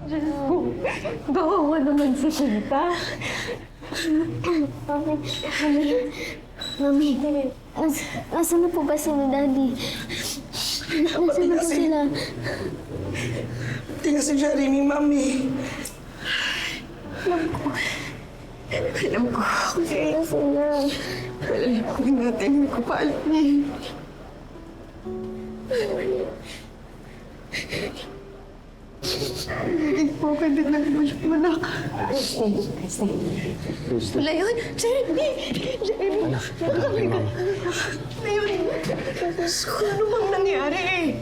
Diyos ko, kawawa naman si Tita. Mami, nasaan na po ba sila, Daddy? Nasaan na po sila? Tingnan si Jeremy, Mami. Alam ko. Nasaan na sila? Alam natin, hindi ko pa alam eh. Hindi po ganda ng manak. Wala yun, Jeremy! Jeremy! Ngayon, ano bang nangyari?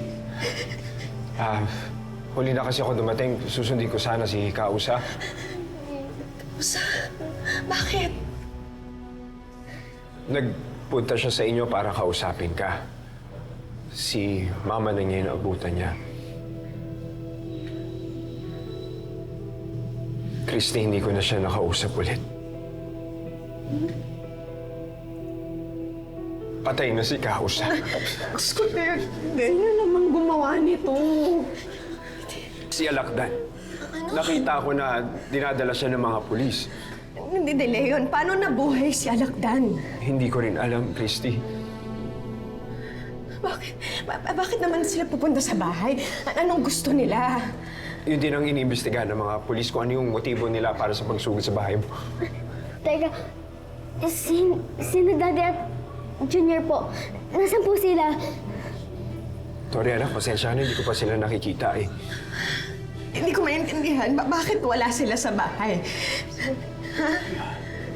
Huli na kasi ako dumating. Susundin ko sana si Kausa. Bakit? Nagpunta siya sa inyo para kausapin ka. Si mama na niya yung naabutan niya. Christy, hindi ko na siya nakausap ulit. Patay na si Kausa. Sino naman gumawa nito? Si Alakdan. Nakita ko na dinadala siya ng mga pulis. Hindi, Leon. Paano nabuhay si Alakdan? Hindi ko rin alam, Christy. Bakit? Bakit naman sila pupunta sa bahay? Anong gusto nila? Yun din ang iniimbestigahan ng mga pulis kung ano yung motibo nila para sa pagsugod sa bahay mo. Teka, sino Daddy at Junior po? Nasaan po sila? Sorry anak, pasensya na, hindi ko pa sila nakikita eh. Hindi ko maintindihan. Bakit wala sila sa bahay?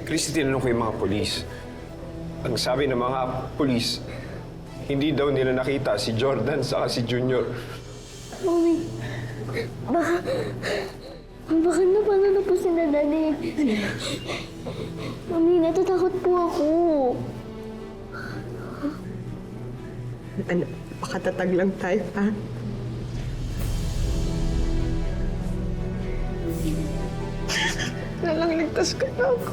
Christy, tinanong ko yung mga pulis. Ang sabi ng mga pulis, hindi daw nila nakita si Jordan saka si Junior. Mami, baka napano na po sila, Daddy. Mami, natatakot po ako. Ano, pakatatag lang tayo, ha? Nalang ligtas ka na ako.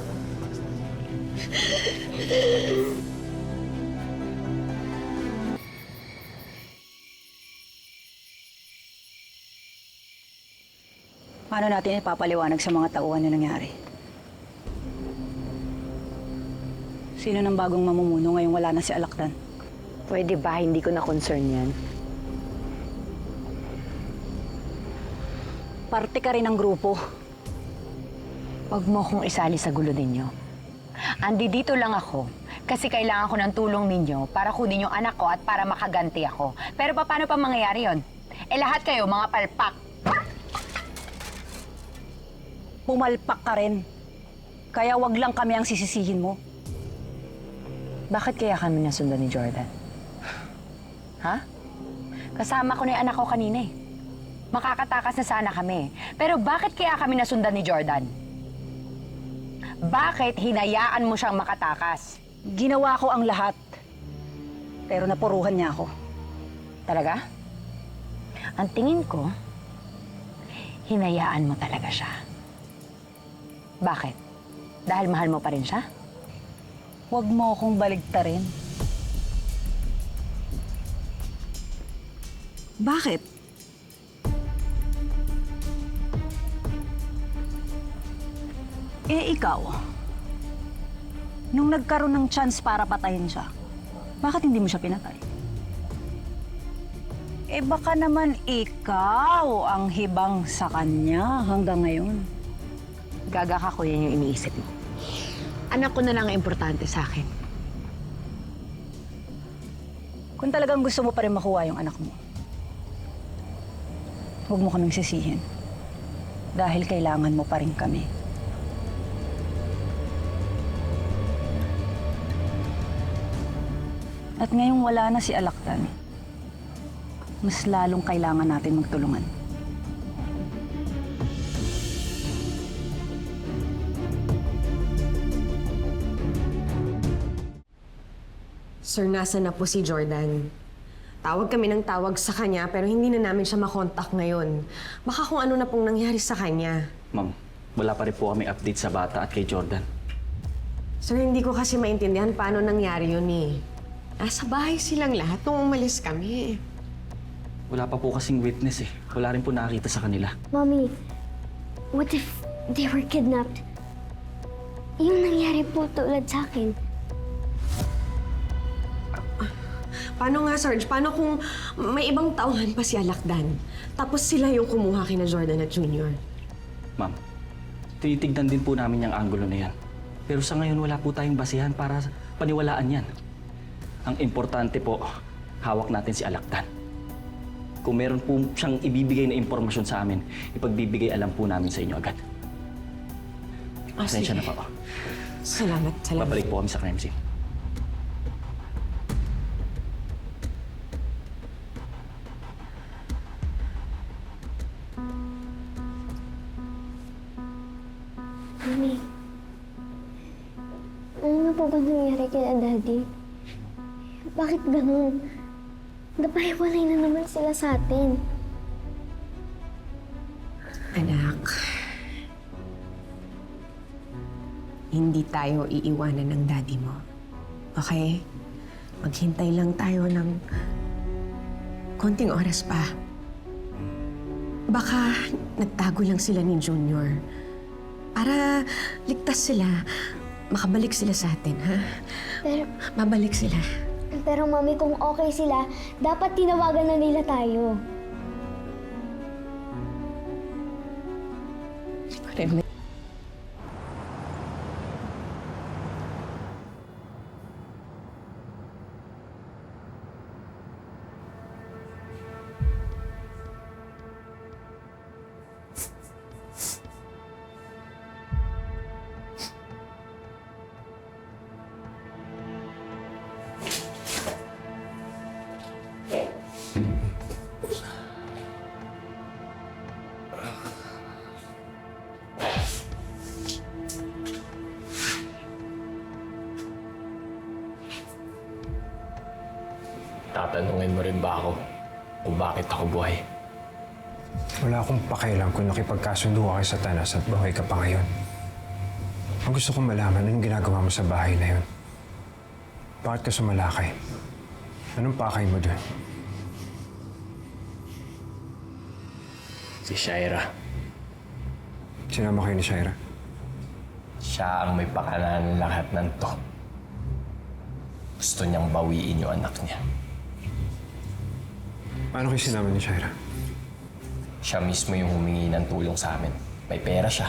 Paano natin ipapaliwanag sa mga tauhan na nangyari? Sino ng bagong mamumuno ngayong wala na si Alakdan? Pwede ba hindi ko na concern yan? Parte ka rin ng grupo. Huwag mo akong isali sa gulo ninyo. Dito lang ako kasi kailangan ko ng tulong ninyo para kunin yung anak ko at para makaganti ako. Pero paano pa mangyayari yon? Lahat kayo, mga palpak. Pumalpak ka rin. Kaya wag lang kami ang sisisihin mo. Bakit kaya kami nasundan ni Jordan? Ha? Kasama ko na yung anak ko kanina eh. Makakatakas na sana kami. Pero bakit kaya kami nasundan ni Jordan? Bakit hinayaan mo siyang makatakas? Ginawa ko ang lahat. Pero napuruhan niya ako. Talaga? Ang tingin ko, hinayaan mo talaga siya. Bakit? Dahil mahal mo pa rin siya? Huwag mo akong baligtarin. Bakit? Eh ikaw, nung nagkaroon ng chance para patayin siya, bakit hindi mo siya pinatay? Eh baka naman ikaw ang hibang sa kanya hanggang ngayon. Gaga ka, kuya, yung iniisip mo. Anak ko na lang ang importante sa akin. Kung talagang gusto mo pa rin makuha yung anak mo, huwag mo kaming sisihin. Dahil kailangan mo pa rin kami. At ngayong wala na si Alakdan, mas lalong kailangan natin magtulungan. Sir, nasa na po si Jordan? Tawag kami ng tawag sa kanya pero hindi na namin siya makontak ngayon. Baka kung ano na pong nangyari sa kanya. Ma'am, wala pa rin po kami update sa bata at kay Jordan. Sir, hindi ko kasi maintindihan paano nangyari yun eh. Nasa bahay silang lahat nung umalis kami. Wala pa po kasing witness eh. Wala rin po nakakita sa kanila. Mami, What if they were kidnapped? Yung nangyari po tulad sa akin. Paano nga, Sarge? Paano kung may ibang tauhan pa si Alakdan? Tapos sila yung kumuha kina Jordan at Junior? Ma'am, tinitignan din po namin yung anggulo na yan. Pero sa ngayon, wala po tayong basihan para paniwalaan yan. Ang importante po, hawak natin si Alakdan. Kung meron po siyang ibibigay na impormasyon sa amin, ipagbibigay alam po namin sa inyo agad. Pasensya na po. Salamat. Babalik po kami sa crime scene. Mami, ano na po ba nangyari kay Daddy? Bakit ganun? Napahiwalay na naman sila sa atin. Anak, hindi tayo iiwanan ng daddy mo. Okay? Maghintay lang tayo ng konting oras pa. Baka nagtago lang sila ni Junior. Para ligtas sila, makabalik sila sa atin, ha? Pero, Mabalik sila. pero Mami, kung okay sila, dapat tinawagan na nila tayo. Tatanungin mo rin ba ako kung bakit ako buhay? Wala akong pakialam kung nakipagkasundo ka kay Satanas at buhay ka pa ngayon. Ang gusto kong malaman, anong ginagawa mo sa bahay na yun? Bakit ka sumalakay? Anong pakay mo doon? Si Shaira. Sinama kayo ni Shaira? Siya ang may pakalanan ng lahat ng to. Gusto niyang bawiin yung anak niya. Paano kayo sinama ni Shaira? Siya mismo yung humingi ng tulong sa amin. May pera siya.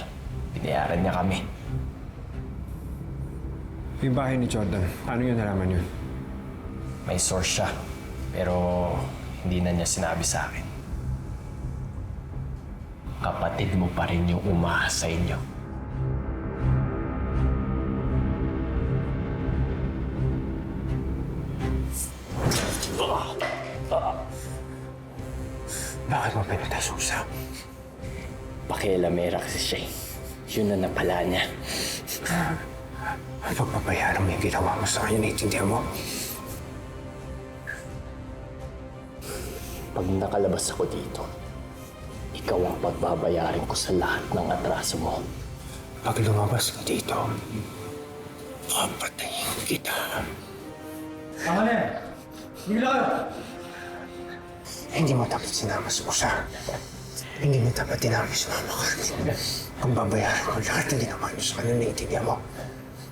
Binayaran niya kami. Yung bahay ni Jordan, paano yun nalaman yun? May source siya. Pero hindi na niya sinabi sa akin. Kapatid mo pa rin yung umaasa sa inyo. Bakit mo pinatay Susa? Pakialamera kasi siya eh. Yun na napala niya. Pagpapayaran mo yung ginawa mo sa kanya, naiintindihan mo? Pag nakalabas ako dito, ikaw ang pagbabayarin ko sa lahat ng atraso mo. Pag lumabas ka dito, papatayin kita. Tama na yan! Bigla kayo! Hindi mo dapat sinama Susa. Hindi mo dapat tinama si Mama Carmen. Kung babayaran ko lahat ng ginawa niyo sa kanya, naiintindihan mo?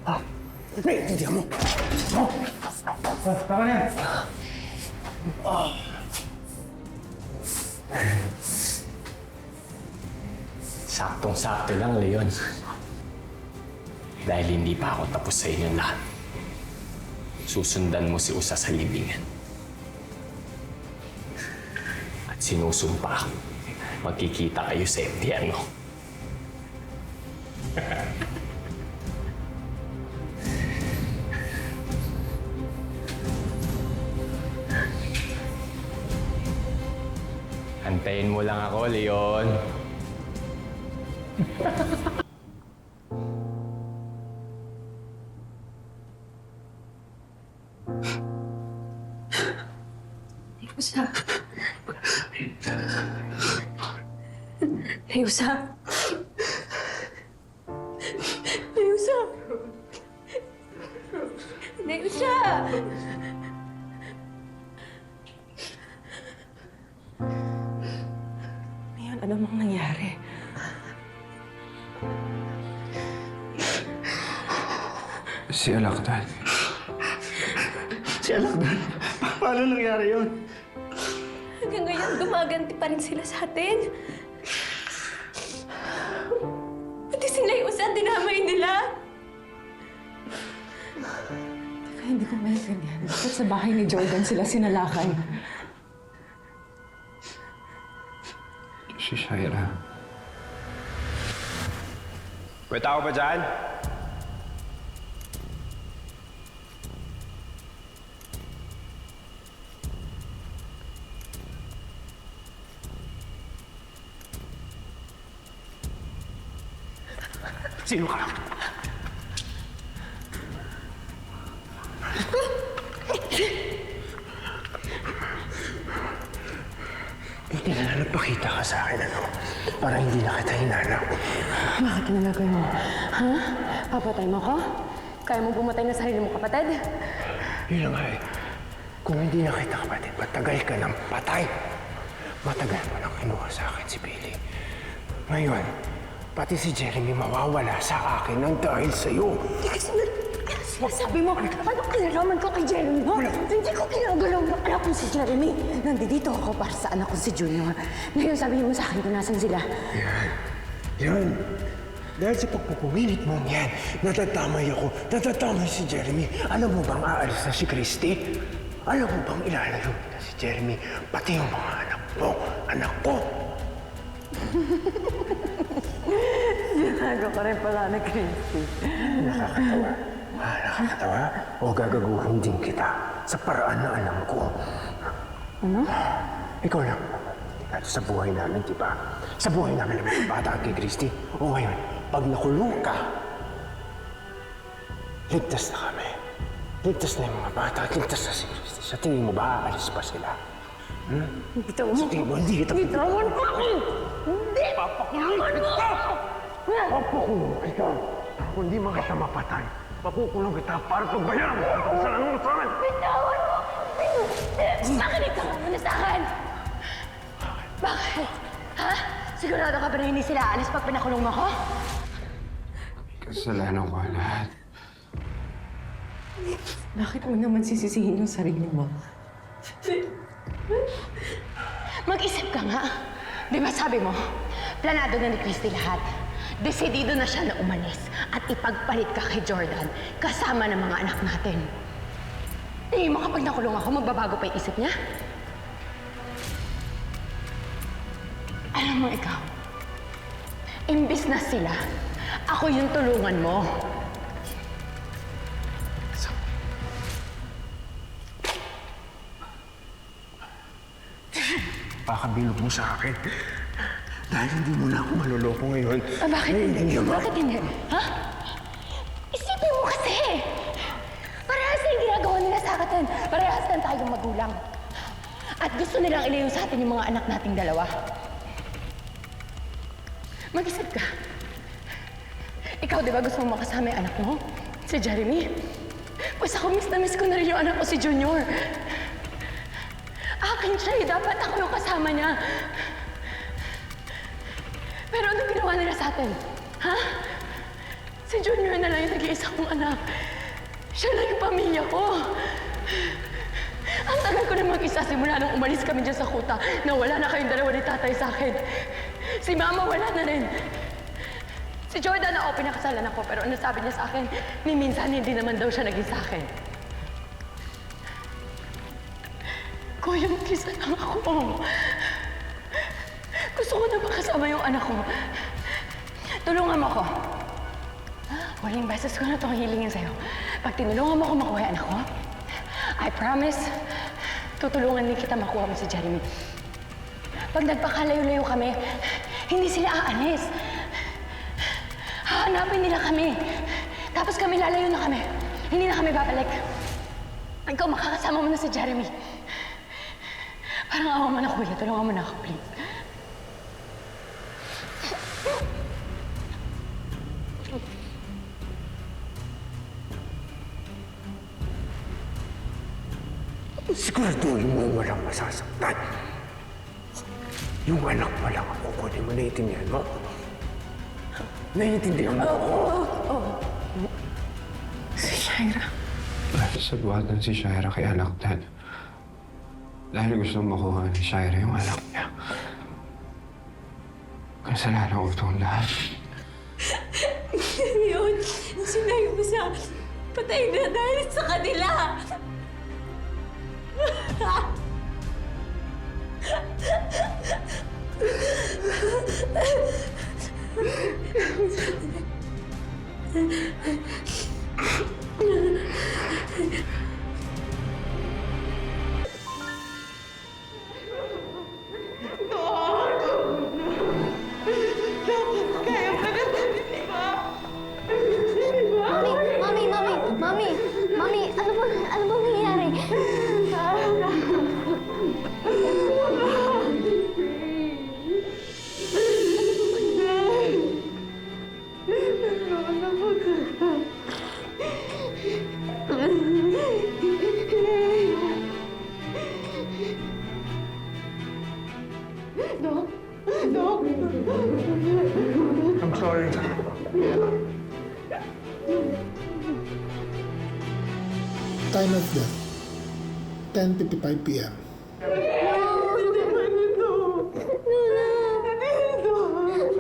Ha? Naiintindihan mo? Tama na yan! Saktong-sakto lang, Leon. Dahil hindi pa ako tapos sa inyong lahat. Susundan mo si Usa sa libingan. At sinusumpa, magkikita kayo sa impyerno. Antayin mo lang ako, Leon. Reusa. Reusa. Reusa. Reusa. Ngayon, ano mang nangyari? Si Alaktan. Si Alakdan, paano nangyari yun? Hanggang ngayon, gumaganti pa rin sila sa atin. Pati sila yung usa, dinamay nila. Teka, hindi ko maintindihan. Bakit sa bahay ni Jordan sila sinalakay? Si Shaira. May tao ba dyan? Sino ka? Buti na lang nagpakita ka sa akin, ano? Para hindi na kita hinanap. Bakit nalagay mo? Ha? Papatay mo ko? Kaya mo pumatay ng sarili mo, kapatid? Yun na nga eh. Kung hindi na kita kapatid, matagal ka ng patay. Matagal mo nang kinuha sa akin si Billy. Ngayon, pati si Jeremy mawawala sa akin nang dahil sa'yo. Sabi mo, ano kinalaman ko kay Jeremy, no? Hindi ko kinagalaw ng anak ko si Jeremy. Nandito ako para sa anak ko si Junior. Ngayon sabi mo sa akin kung nasan sila. Yan. Dahil sa pagpupumilit mong yan, natatamay ako, natatamay si Jeremy. Alam mo bang aalis na si Christy? Alam mo bang ilalayo na si Jeremy, pati yung mga anak mo, anak ko? Ginago ka rin pala na Christy. Nakakatawa. Nakakatawa? O gagaguhin din kita sa paraan na alam ko. Ano? Ikaw lang. Dito sa buhay namin, di ba? Sa buhay namin ng mga bata kay Christy. O ngayon, pag nakulong ka, ligtas na kami. Ligtas na yung mga bata, ligtas na si Christy. Sa tingin mo ba, aalis pa sila? Bitawan mo. Sa tingin mo, hindi kita... Bitawan mo ako! Hindi! Papakulong kita! Papakulong kita! Kung di man kita mapatay, papukulong kita para pagbayaran mo ang kasalanan mo sa akin! Bitawan mo! Bakit ikaw muna sa akin? Bakit? Ha? Sigurado ka ba na hindi sila aalis pag pinakulong mo ko? Kasalanan ko lahat. Bakit mo naman sisisihin yung sarili mo? Mag-isip ka nga. Di ba sabi mo, planado na ni Christy lahat. Desidido na siya na umalis at ipagpalit ka kay Jordan kasama ng mga anak natin. Tingin mo kapag nakulong ako, magbabago pa yung isip niya? Alam mo ikaw, imbis na sila, ako yung tulungan mo. Pakabilog mo sa akin. Dahil hindi mo na ako maluloko ngayon. Bakit hindi? mo? Bakit hindi? Ha? Isipin mo kasi! Parehas na yung ginagawa nila sa atin. Parehas na tayong magulang. At gusto nilang ilayo sa atin yung mga anak nating dalawa. Mag-isip ka. Ikaw, di ba gusto mo makasama yung anak mo? Si Jeremy? Pues ako miss ko na rin yung anak ko si Junior. Akin siya eh. Dapat ako yung kasama niya. Pero anong ginawa nila sa atin? Ha? Si Junior na lang yung nag-iisa kong anak. Siya lang yung pamilya ko. Ang tagal ko na mag-isa simula nung umalis kami dyan sa kuta na wala na kayong dalawa ni tatay sa akin. Si mama wala na rin. Si Jordan na pinakasalan ako pero ano sabi niya sa akin, ni minsan hindi naman daw siya naging sa akin. Kuya, mag-isa lang ako. Gusto ko na makasama yung anak ko. Tulungan mo ako. Huling beses ko na itong hilingin sa'yo. Pag tinulungan mo ako makuha yung anak ko, I promise, tutulungan din kita makuha mo si Jeremy. Pag nagpakalayo-layo kami, hindi sila aalis. Hahanapin nila kami. Tapos kami lalayo na kami. Hindi na kami babalik. Ikaw makakasama mo na si Jeremy. Parang awa mo na, kuya. Tulungan mo na ako, please. Siguraduhin mo walang masasaktan. Yung anak mo lang ang kukunin mo, naiintindihan mo? Naiintindihan mo. Si Shaira. Sabuatan si Shaira kay Alakdan. Dahil gusto makuha ni Shaira yung anak niya. Kasalanan ko itong lahat. Yun, sinabi mo sa patay na dahil sa kanila. Mami, ano ba nangyayari? I'm sorry. Time of death, 10:55 p.m.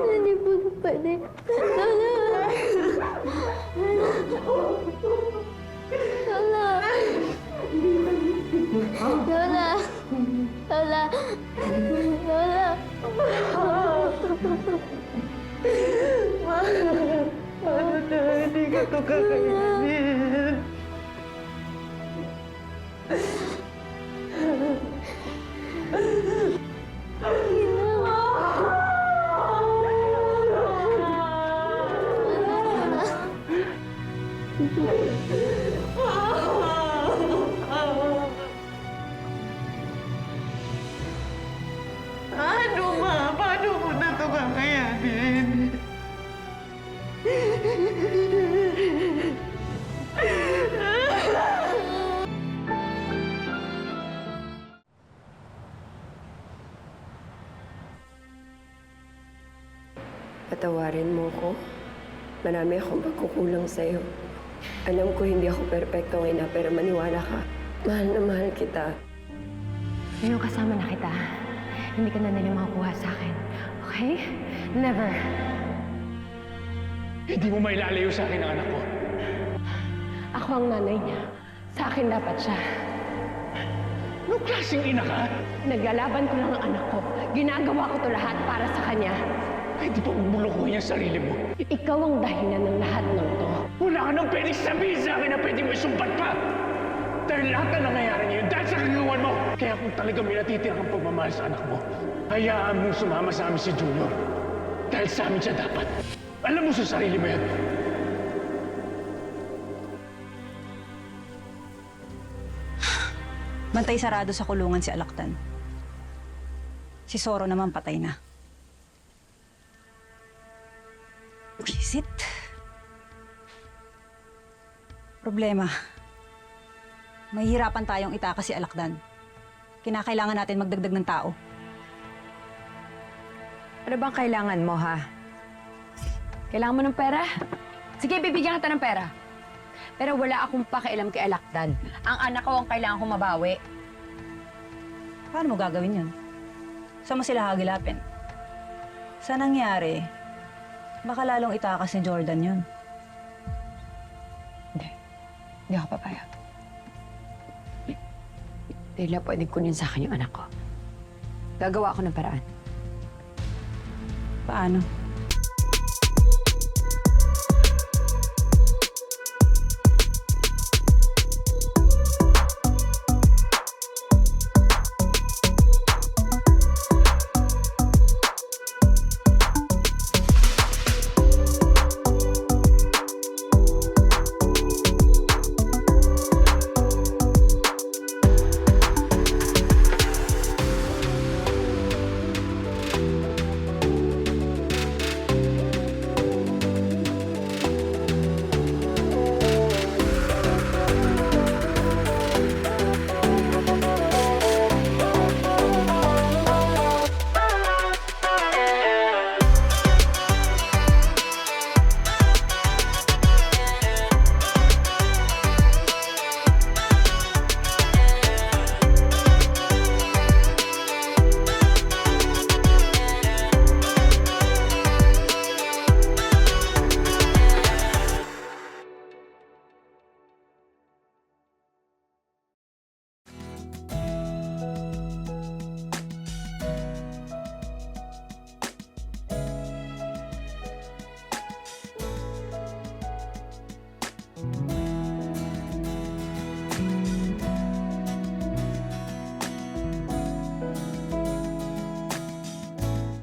Hindi po pwede. Lola. Hindi ka ito kakainin. Paano ko na ito kakayanin? Patawarin mo ko. Marami akong pagkukulang sa'yo. Alam ko hindi ako perpektong ina, pero maniwala ka. Mahal na mahal kita. Ngayon kasama na kita. Hindi ka na nila makukuha sa akin. Okay? Never. Hindi mo mailalayo sa akin ang anak ko. Ako ang nanay niya. Sa akin dapat siya. Anong klaseng ina ka? Naglalaban ko lang ang anak ko. Ginagawa ko to lahat para sa kanya. Ay, di pa bubulukuhin ang sarili mo. Ikaw ang dahilan ng lahat ng to. Wala ka nang pwedeng sabihin sa akin na pwede mo isumbat pa! Dahil lahat na nangyayari ngayon dahil sa kagawaan mo! Kaya kung talagang may natitira kang pagmamahal sa anak mo, hayaan mong sumama sa amin si Junior. Dahil sa amin siya dapat. Alam mo sa sarili mo yan. Bantay sarado sa kulungan si Alakdan. Si Soro naman patay na. Visit. Problema. Mahihirapan tayong itakas si Alakdan. Kinakailangan natin magdagdag ng tao. Ano bang kailangan mo, ha? Kailangan mo ng pera? Sige, bibigyan kita ng pera. Pero wala akong pakialam kay Alakdan. Ang anak ko ang kailangan kong mabawi. Paano mo gagawin yun? Saan mo sila hagilapin? Sa nangyari, baka lalong itakas ni Jordan yun. Hindi ako papayag. Dahil na pwedeng kunin sa akin yung anak ko. Gagawa ako ng paraan. Paano?